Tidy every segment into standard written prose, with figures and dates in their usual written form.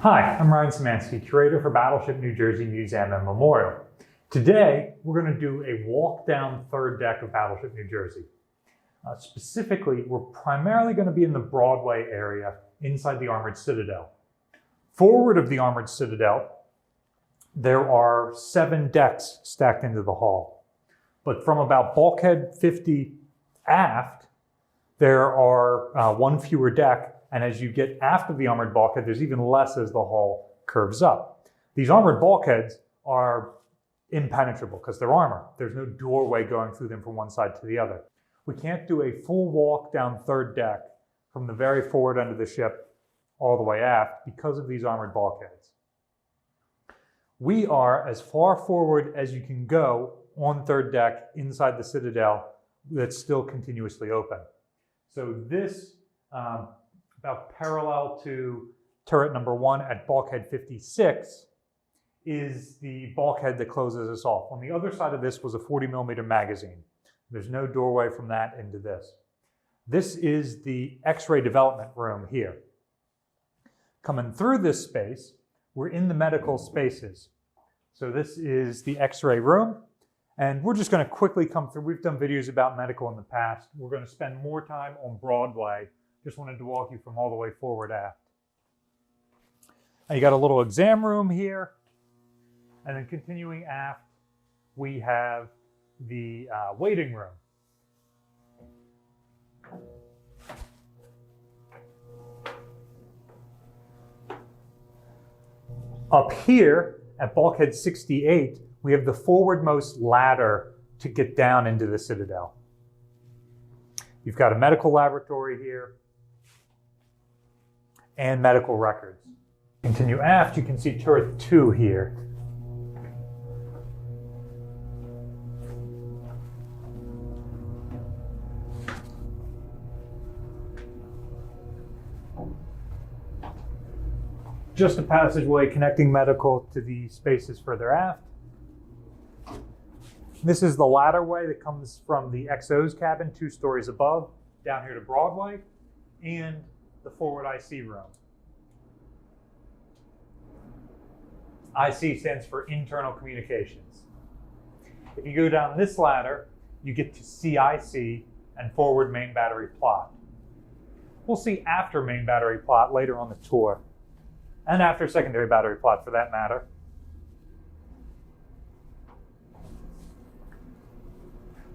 Hi, I'm Ryan Szymanski, curator for Battleship New Jersey Museum and Memorial. Today, we're going to do a walk down third deck of Battleship New Jersey. Specifically, we're primarily going to be in the Broadway area inside the Armored Citadel. Forward of the Armored Citadel, there are 7 decks stacked into the hall. But from about bulkhead 50 aft, there are one fewer deck. And as you get aft of the armored bulkhead, there's even less as the hull curves up. These armored bulkheads are impenetrable because they're armor. There's no doorway going through them from one side to the other. We can't do a full walk down third deck from the very forward end of the ship all the way aft because of these armored bulkheads. We are as far forward as you can go on third deck inside the Citadel that's still continuously open. So this about parallel to turret number 1 at bulkhead 56 is the bulkhead that closes us off. On the other side of this was a 40mm magazine. There's no doorway from that into this. This is the X-ray development room here. Coming through this space, we're in the medical spaces. So this is the X-ray room, and we're just going to quickly come through. We've done videos about medical in the past. We're going to spend more time on Broadway. Just wanted to walk you from all the way forward aft. Now you got a little exam room here. And then continuing aft, we have the waiting room. Up here at bulkhead 68, we have the forwardmost ladder to get down into the Citadel. You've got a medical laboratory here and medical records. Continue aft, you can see turret 2 here. Just a passageway connecting medical to the spaces further aft. This is the ladderway that comes from the XO's cabin 2 stories above, down here to Broadway, and the forward IC room. IC stands for Internal Communications. If you go down this ladder, you get to CIC and forward main battery plot. We'll see after main battery plot later on the tour, and after secondary battery plot for that matter.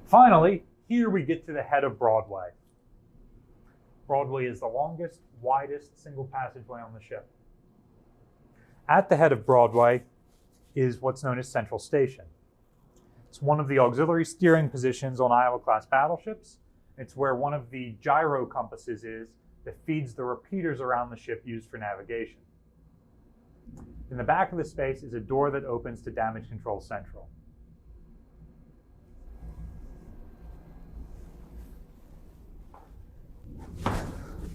Finally, here we get to the head of Broadway. Broadway is the longest, widest single passageway on the ship. At the head of Broadway is what's known as Central Station. It's one of the auxiliary steering positions on Iowa-class battleships. It's where one of the gyro compasses is that feeds the repeaters around the ship used for navigation. In the back of the space is a door that opens to Damage Control Central.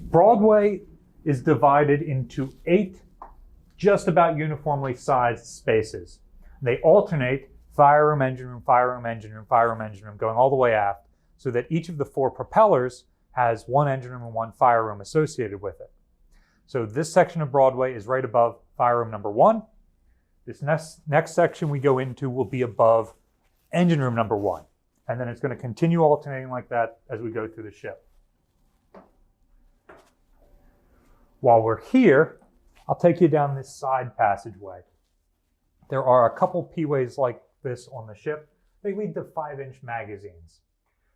Broadway is divided into 8 just about uniformly sized spaces. They alternate fire room, engine room, fire room, engine room, fire room, engine room, going all the way aft, so that each of the 4 propellers has 1 engine room and 1 fire room associated with it. So this section of Broadway is right above fire room number 1. This next section we go into will be above engine room number 1. And then it's going to continue alternating like that as we go through the ship. While we're here, I'll take you down this side passageway. There are a couple P-ways like this on the ship. They lead to 5-inch magazines.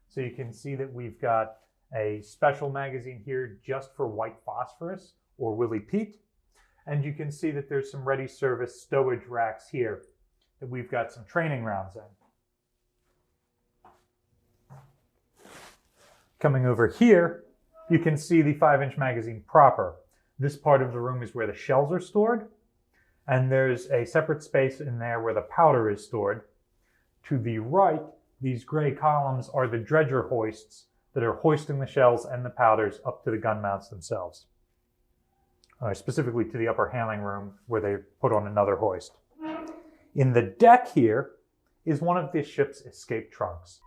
So you can see that we've got a special magazine here just for white phosphorus or Willie Pete. And you can see that there's some ready service stowage racks here that we've got some training rounds in. Coming over here, you can see the 5-inch magazine proper. This part of the room is where the shells are stored, and there's a separate space in there where the powder is stored. To the right, these gray columns are the dredger hoists that are hoisting the shells and the powders up to the gun mounts themselves, specifically to the upper handling room where they put on another hoist. In the deck here is one of the ship's escape trunks.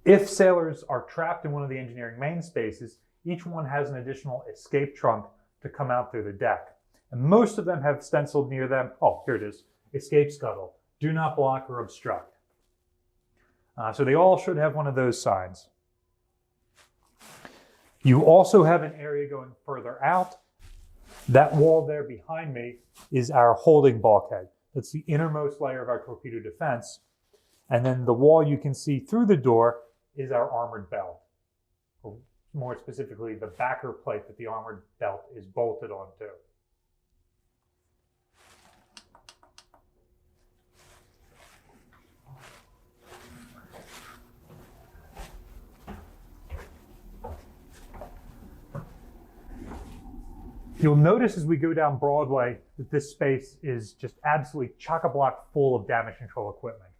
If sailors are trapped in one of the engineering main spaces, each one has an additional escape trunk to come out through the deck. And most of them have stenciled near them, oh, here it is, escape scuttle, do not block or obstruct. So they all should have one of those signs. You also have an area going further out. That wall there behind me is our holding bulkhead. That's the innermost layer of our torpedo defense. And then the wall you can see through the door is our armored belt. Or more specifically, the backer plate that the armored belt is bolted onto. You'll notice as we go down Broadway that this space is just absolutely chock-a-block full of damage control equipment.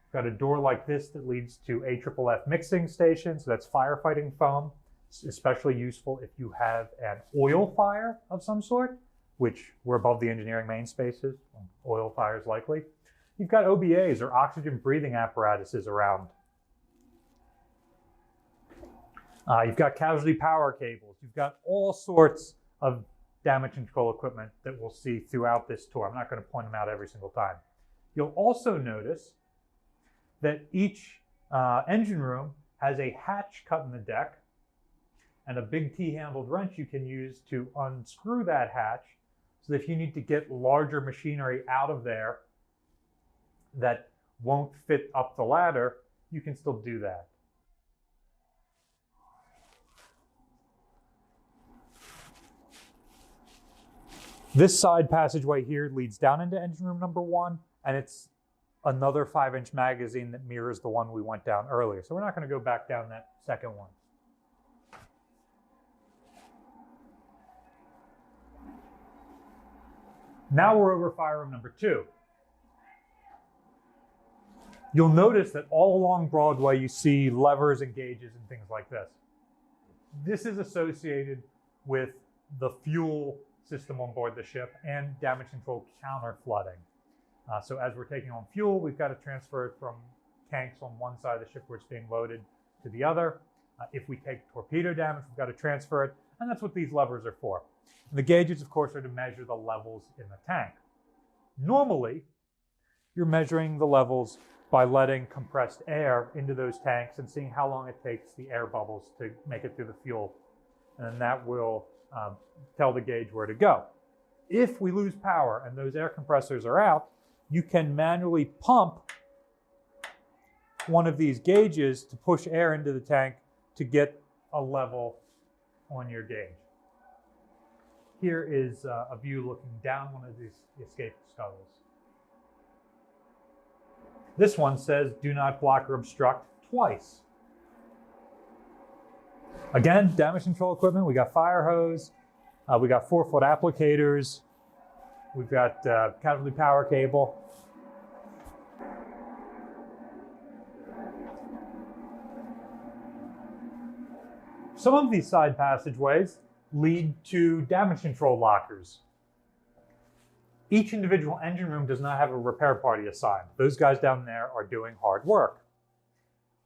We've got a door like this that leads to AFFF mixing station, so that's firefighting foam. It's especially useful if you have an oil fire of some sort, which we're above the engineering main spaces, oil fires likely. You've got OBAs or oxygen breathing apparatuses around. You've got casualty power cables. You've got all sorts of damage control equipment that we'll see throughout this tour. I'm not going to point them out every single time. You'll also notice that each engine room has a hatch cut in the deck and a big T-handled wrench you can use to unscrew that hatch so that if you need to get larger machinery out of there that won't fit up the ladder, you can still do that. This side passageway here leads down into engine room number 1, and it's another 5-inch magazine that mirrors the one we went down earlier. So we're not going to go back down that second one. Now we're over fire room number 2. You'll notice that all along Broadway you see levers and gauges and things like this. This is associated with the fuel system on board the ship and damage control counter flooding. So as we're taking on fuel, we've got to transfer it from tanks on one side of the ship where it's being loaded to the other. If we take torpedo damage, we've got to transfer it, and that's what these levers are for. And the gauges, of course, are to measure the levels in the tank. Normally, you're measuring the levels by letting compressed air into those tanks and seeing how long it takes the air bubbles to make it through the fuel. And that will tell the gauge where to go. If we lose power and those air compressors are out, you can manually pump one of these gauges to push air into the tank to get a level on your gauge. Here is a view looking down one of these escape scuttles. This one says, do not block or obstruct twice. Again, damage control equipment. We got fire hose. We got 4-foot applicators. We've got casualty power cable. Some of these side passageways lead to damage control lockers. Each individual engine room does not have a repair party assigned. Those guys down there are doing hard work.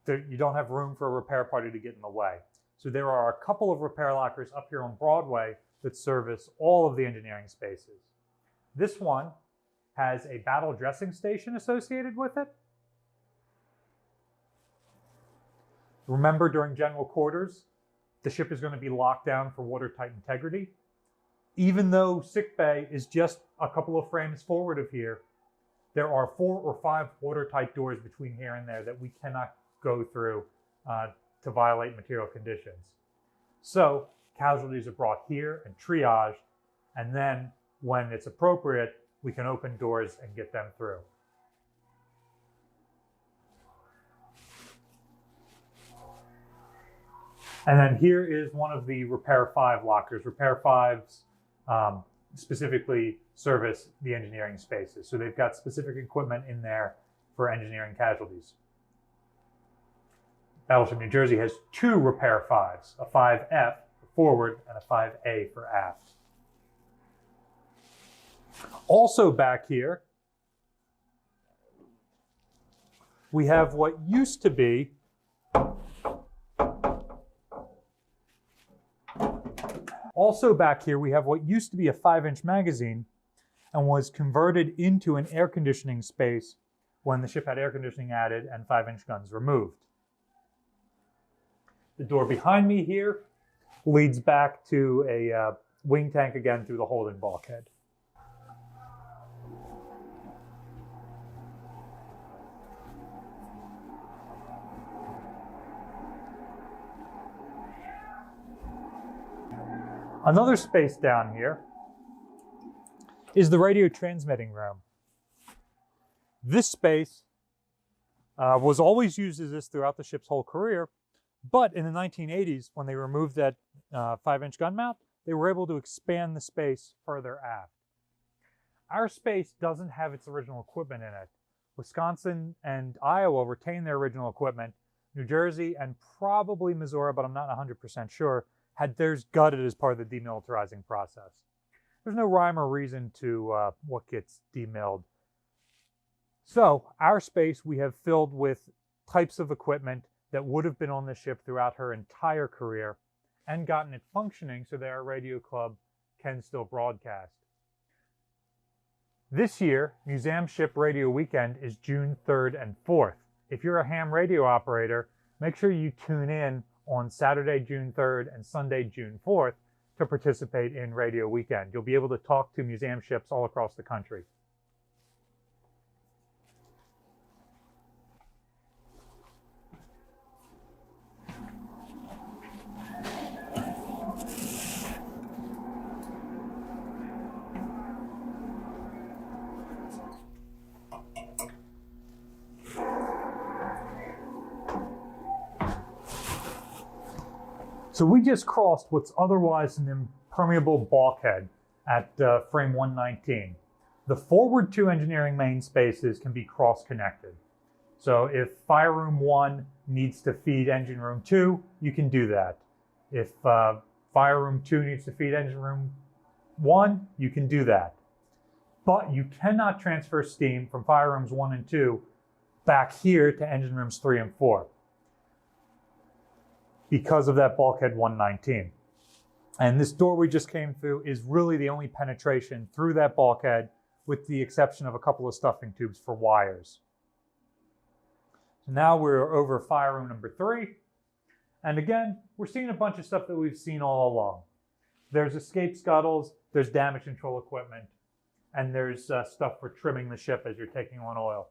You don't have room for a repair party to get in the way. So there are a couple of repair lockers up here on Broadway that service all of the engineering spaces. This one has a battle dressing station associated with it. Remember, during general quarters, the ship is going to be locked down for watertight integrity. Even though sick bay is just a couple of frames forward of here, there are 4 or 5 watertight doors between here and there that we cannot go through to violate material conditions. So casualties are brought here and triaged, and then when it's appropriate, we can open doors and get them through. And then here is one of the Repair 5 lockers. Repair 5s specifically service the engineering spaces. So they've got specific equipment in there for engineering casualties. Battleship New Jersey has 2 Repair 5s, a 5F for forward and a 5A for aft. Also back here, we have what used to be Also back here, we have what used to be a 5-inch magazine and was converted into an air conditioning space when the ship had air conditioning added and 5-inch guns removed. The door behind me here leads back to a wing tank again through the holding bulkhead. Another space down here is the radio transmitting room. This space was always used as this throughout the ship's whole career, but in the 1980s, when they removed that 5-inch gun mount, they were able to expand the space further aft. Our space doesn't have its original equipment in it. Wisconsin and Iowa retain their original equipment. New Jersey and probably Missouri, but I'm not 100% sure, had theirs gutted as part of the demilitarizing process. There's no rhyme or reason to what gets demilled. So our space we have filled with types of equipment that would have been on the ship throughout her entire career and gotten it functioning so that our radio club can still broadcast. This year, Museum Ship Radio Weekend is June 3rd and 4th. If you're a ham radio operator, make sure you tune in on Saturday, June 3rd and Sunday, June 4th to participate in Radio Weekend. You'll be able to talk to museum ships all across the country. So we just crossed what's otherwise an impermeable bulkhead at frame 119. The forward two engineering main spaces can be cross-connected. So if fire room 1 needs to feed engine room 2, you can do that. If fire room 2 needs to feed engine room 1, you can do that. But you cannot transfer steam from fire rooms 1 and 2 back here to engine rooms 3 and 4. Because of that bulkhead 119. And this door we just came through is really the only penetration through that bulkhead, with the exception of a couple of stuffing tubes for wires. So now we're over fire room number 3. And again, we're seeing a bunch of stuff that we've seen all along. There's escape scuttles, there's damage control equipment, and there's stuff for trimming the ship as you're taking on oil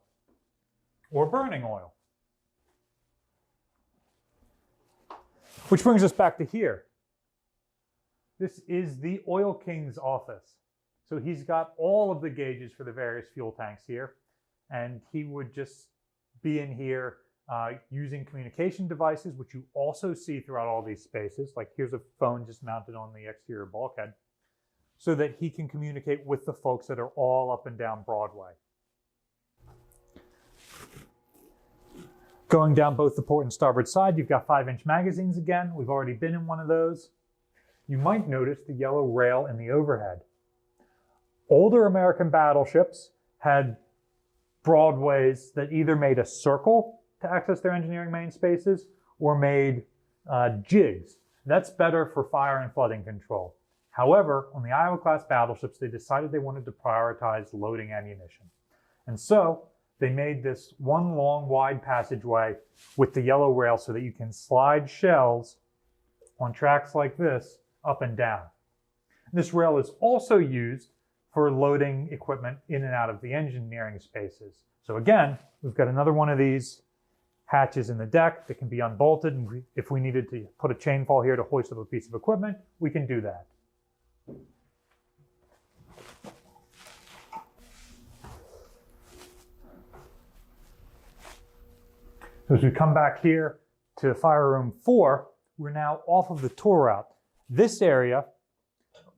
or burning oil. Which brings us back to here. This is the Oil King's office. So he's got all of the gauges for the various fuel tanks here, and he would just be in here using communication devices, which you also see throughout all these spaces. Like here's a phone just mounted on the exterior bulkhead, so that he can communicate with the folks that are all up and down Broadway. Going down both the port and starboard side, you've got 5-inch magazines again. We've already been in one of those. You might notice the yellow rail in the overhead. Older American battleships had Broadways that either made a circle to access their engineering main spaces or made jigs. That's better for fire and flooding control. However, on the Iowa-class battleships, they decided they wanted to prioritize loading ammunition. And so they made this one long, wide passageway with the yellow rail so that you can slide shells on tracks like this up and down. This rail is also used for loading equipment in and out of the engineering spaces. So again, we've got another one of these hatches in the deck that can be unbolted. And if we needed to put a chain fall here to hoist up a piece of equipment, we can do that. So as we come back here to fire room 4, we're now off of the tour route. This area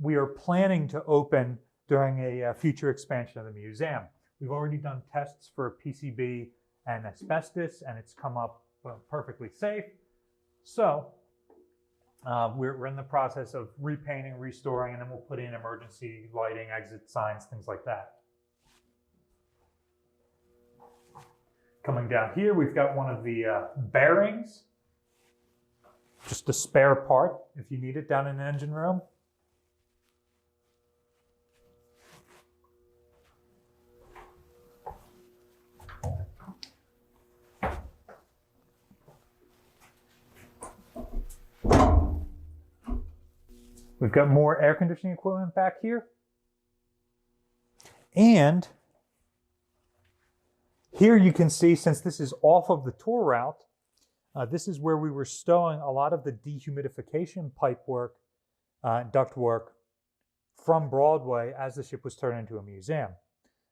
we are planning to open during a future expansion of the museum. We've already done tests for PCB and asbestos, and it's come up perfectly safe. So we're in the process of repainting, restoring, and then we'll put in emergency lighting, exit signs, things like that. Coming down here, we've got one of the bearings, just a spare part if you need it down in the engine room. We've got more air conditioning equipment back here. And here you can see, since this is off of the tour route, this is where we were stowing a lot of the dehumidification pipe work, duct work from Broadway as the ship was turned into a museum.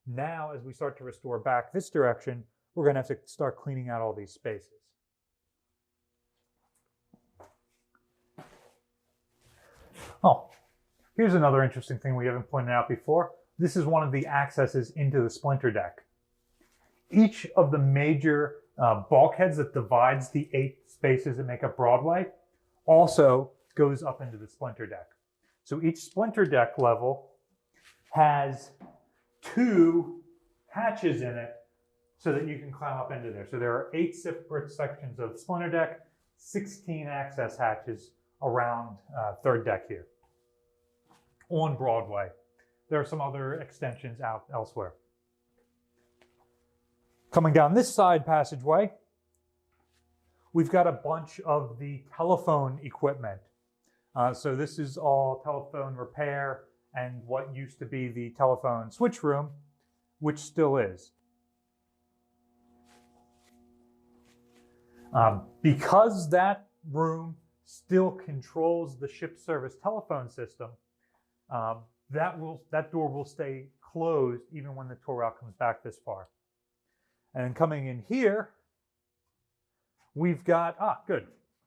Now, as we start to restore back this direction, we're going to have to start cleaning out all these spaces. Oh, here's another interesting thing we haven't pointed out before. This is one of the accesses into the splinter deck. Each of the major bulkheads that divides the 8 spaces that make up Broadway also goes up into the splinter deck. So each splinter deck level has 2 hatches in it so that you can climb up into there. So there are 8 separate sections of splinter deck, 16 access hatches around third deck here on Broadway. There are some other extensions out elsewhere. Coming down this side passageway, we've got a bunch of the telephone equipment. So this is all telephone repair and what used to be the telephone switch room, which still is. Because that room still controls the ship service telephone system, that door will stay closed even when the tour route comes back this far. And then coming in here, we've got,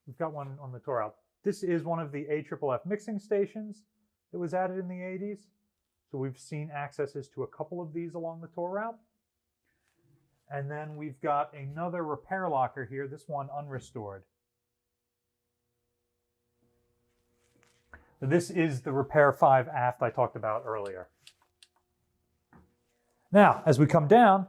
we've got one on the tour route. This is one of the AFFF mixing stations that was added in the 80s. So we've seen accesses to a couple of these along the tour route. And then we've got another repair locker here, this one unrestored. So this is the Repair 5 aft I talked about earlier. Now, as we come down,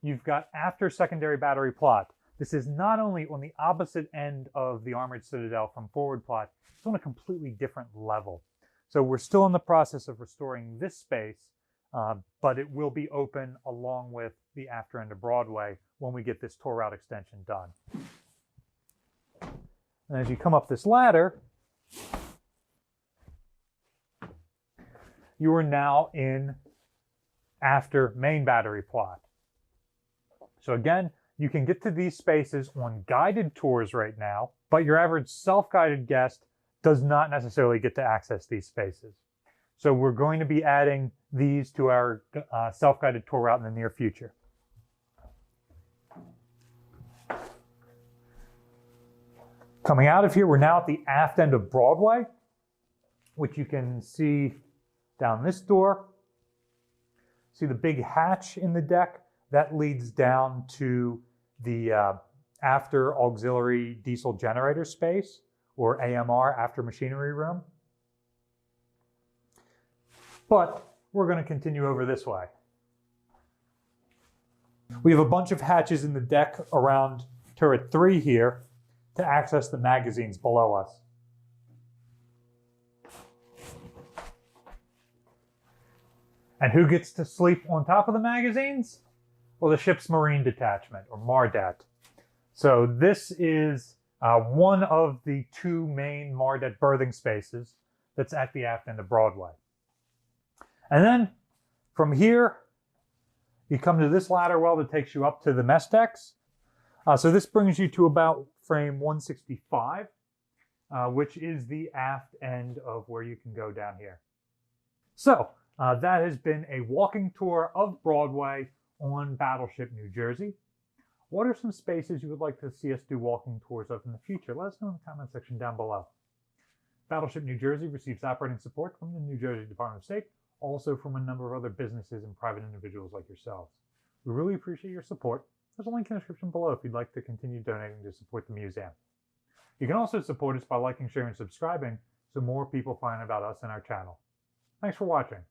you've got after secondary battery plot. This is not only on the opposite end of the armored citadel from forward plot, it's on a completely different level. So we're still in the process of restoring this space, but it will be open along with the after end of Broadway when we get this tour route extension done. And as you come up this ladder, you are now in after main battery plot. So again, you can get to these spaces on guided tours right now, but your average self-guided guest does not necessarily get to access these spaces. So we're going to be adding these to our self-guided tour route in the near future. Coming out of here, we're now at the aft end of Broadway, which you can see down this door. See the big hatch in the deck? That leads down to the after auxiliary diesel generator space, or AMR, after machinery room. But we're going to continue over this way. We have a bunch of hatches in the deck around turret 3 here to access the magazines below us. And who gets to sleep on top of the magazines? Well, the ship's marine detachment, or MARDET. So this is one of the 2 main MARDET berthing spaces that's at the aft end of Broadway. And then from here, you come to this ladder well that takes you up to the mess decks. So this brings you to about frame 165, which is the aft end of where you can go down here. So that has been a walking tour of Broadway on Battleship New Jersey. What are some spaces you would like to see us do walking tours of in the future? Let us know in the comment section down below. Battleship New Jersey receives operating support from the New Jersey Department of State, also from a number of other businesses and private individuals like yourselves. We really appreciate your support. There's a link in the description below if you'd like to continue donating to support the museum. You can also support us by liking, sharing, and subscribing so more people find about us and our channel. Thanks for watching.